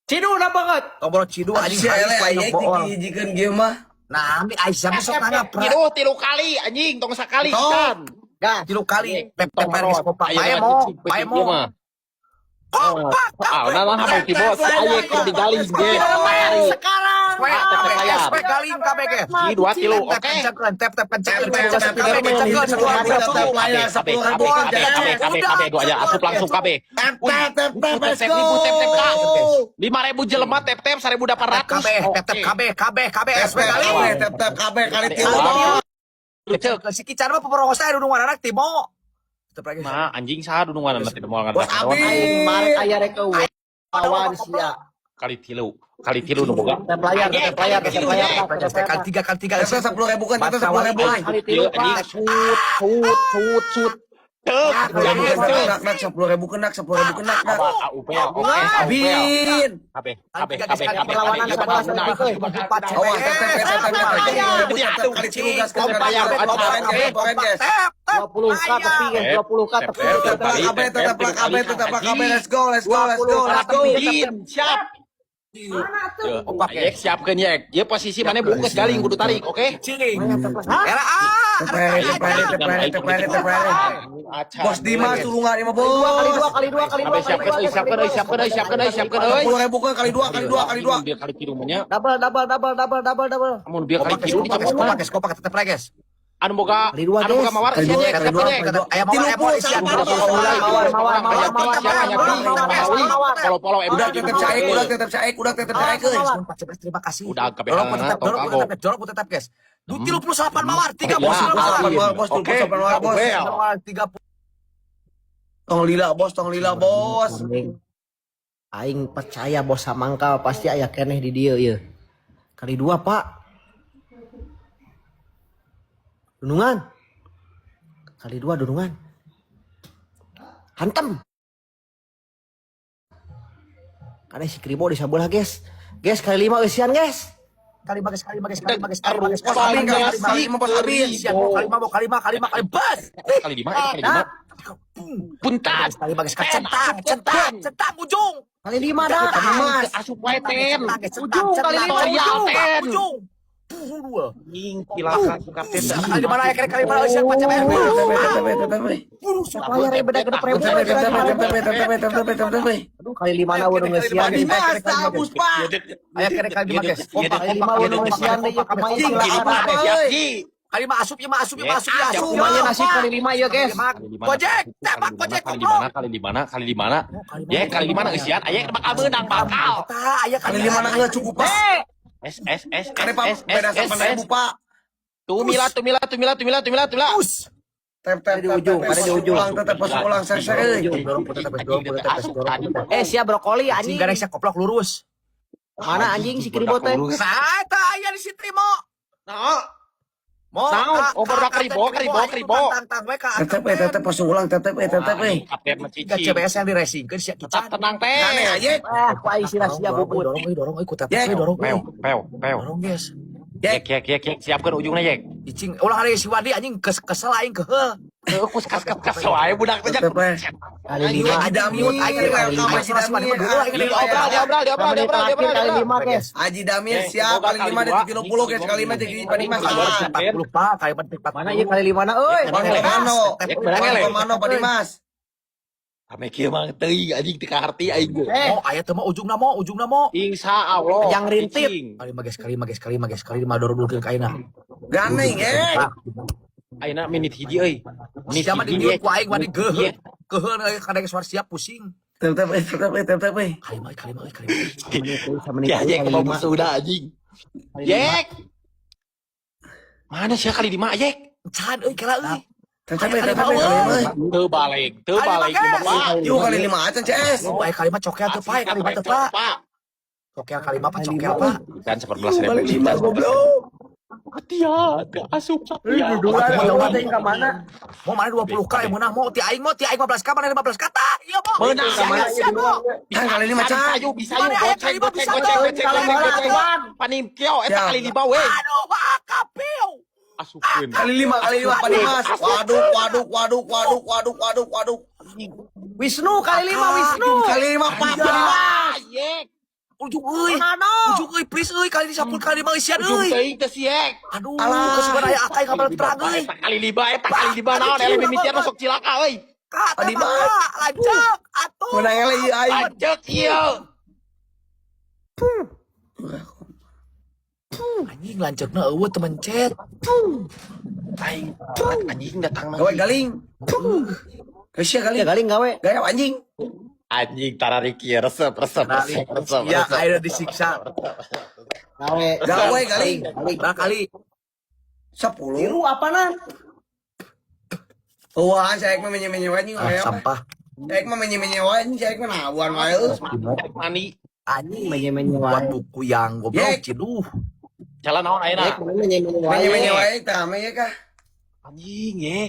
Cidu na banget. Ngobrol cidu anjing Aing dijikeun game mah. Nah, ami Aisyah besok nganggap. Cidu 3 kali anjing tong sakali kan. Dah, 3 kali. Pep-pepan geus kompak. Pae mo. Kompak. Nah apa ti bos? Aya keur digali ge. Sekarang. Weh, galing kabeh ge. Di 2 kilo. Oke. Tep kenceng. KB 2 aja asup langsung KB. Tep 5.000 jelema tep 1.800. KB SP kali. Tep KB kali 3. Si Kican mah pemerongosna dudung anak Timo. Nah, anjing saha dudungan nanti mau Bos Abi. Marek aya rek lawan sia. Kali tilu nu boga. Tep layar. Kali 3 Kita 10.000 kan, kita 10.000. Kali 3 Pak. Sut. Nak 10.000 kenak. Abin. Perlawanan sama kali 20k tepi. Let's go. Siap. Siapkeun yek. Ye posisi mana bungkus galing kudu tarik, oke? Cing. Bos Dimas tulungan mah bos. Kali 2. Siapkeun euy. 10.000 kan kali 2. Dia kali kiru nya. Double. Amun dia kali kiru dicapok. Kopak tetep leges. Anu boga mawar Kali sian dua, yek, kali dua, siap kali dua. Aya mawar isian. Polo Udah tetep cair. Terima kasih. Udah kabeh Jorok tetap guys. 38 mawar, 30 bos. 30. Tong lila bos. Aing percaya bos Samangka pasti aya keneh di dieu ieu. Kali 2, Pak. Dunungan. Kali 2 dunungan. Hantem. Kada si Kribo di sabelah, guys. Guys, kali 5 eusian, guys. Kali 5 guys. Kali 5 bas. Kali 5. Puntas. Kali 5 guys, centang ujung. Kali 5 dah. Mas. Asup wae ten. Ujung kali 5 ujung. Ing kilaka kapten. Kali mana ya kali mana eusian macam RB. Supaya beda ke prebu. Aduh, kali 5 na urang eusian. Sabus, Pak. Aya kali 5 guys. Kali 5 urang eusian deui kumaha. Kali 5 asup ya. Lumayan nasib kali 5 ya guys. Gojek, tembak gojek Kali di mana? Ya kali 5 eusian aya bakal beunang bakal. Aya Kali 5 na enggak cukup, Pak. Kade Pak beda 8.000, Pak. Tumila. Tep di ujung. Tetep ulang seri. Sia brokoli anjing. Garek sia koplok lurus. Mana anjing si Kribo teh? Saeta aya di si Trimo. Nah. Over karibo. Tetep pas ulang tetep. Kapten mencici. CBS yang di racingkeun sia kita. Tenang teh. Ku ai sia bubut. Dorong ku tetep dorong. Peu. Dorong guys. Yek, siapkeun ujungna yek. Icing ulah hari si Wadi anjing kesel aing kehe. Kus kas wae budak teh. Kali 5 Haji Damir, kali 5 guys. Haji Damir siap kali 5 di 30 guys, kali 5 jadi Pak Dimas. 40 Pak, kali 4 mana ieu kali 5 na euy. Mano Pak Dimas. Ame kieu mah teuing anjing teu kaharti aing ge. Aya teh mah ujungna mo. Insyaallah. Yang rintit. Kali 5 guys, kali 5 dorong-dorong ke kaina. Gandeng Ayeuna menit hiji euy. Menit sama di dieu ku aing Wadi geuh. Geuh kadang suara siap pusing. Tetep. Kali 5. Ya yek mau sudah anjing. Yek. Mana sih kali 5 yek? Can euy kala euy. Tetep. Teu balik Bapak. Yuk kali 5 acan CS. Kali 5 cokel teu Pak, kali 5 teu Pak. Cokel kali 5 Pak, cokel Pak. Kan 11.000 goblok. Dia asup Mau mana 20k yang menang mau ti aing 15k mana 15k tah iya mau menang siap mau Kali 5 can. bisa goceng paninkio eta kali 5 we aduh bakapio asupkeun Kali 5 Pak Dimas. Waduh. Wisnu kali 5 Kali 5 Pak Dimas. yek ujung euy. Ujung euy please euy kali disampul kali Mang Isian Ujung euy. teuing teh siek. Aduh, kesukaan aya akai kabel terang euy. Eta kali liba naon ele mimitian sok cilaka euy. Adi lanjut atuh. Menang ele ieu aing. Lanjut ieu. Anjing lanjutna eueuh temen chat. Aing anjing datang Gawe galing. Kesia galing. Galing gawe. Gaya anjing. anjing tararik ieu resep. Ya air disiksa. Gawe galing. Berapa kali? 10. Tiru apana? Wah, saya mah menye-menye wae anjing. Sampah. Saya mah menye-menye wae anjing, saya mah nawan wae. Mani Anjing Menye-menye buat wae. buku yang goblok ciduh. jalan naon ayeuna Menye-menye wae. Menye-menye wae tah ame ya kah? anjing ye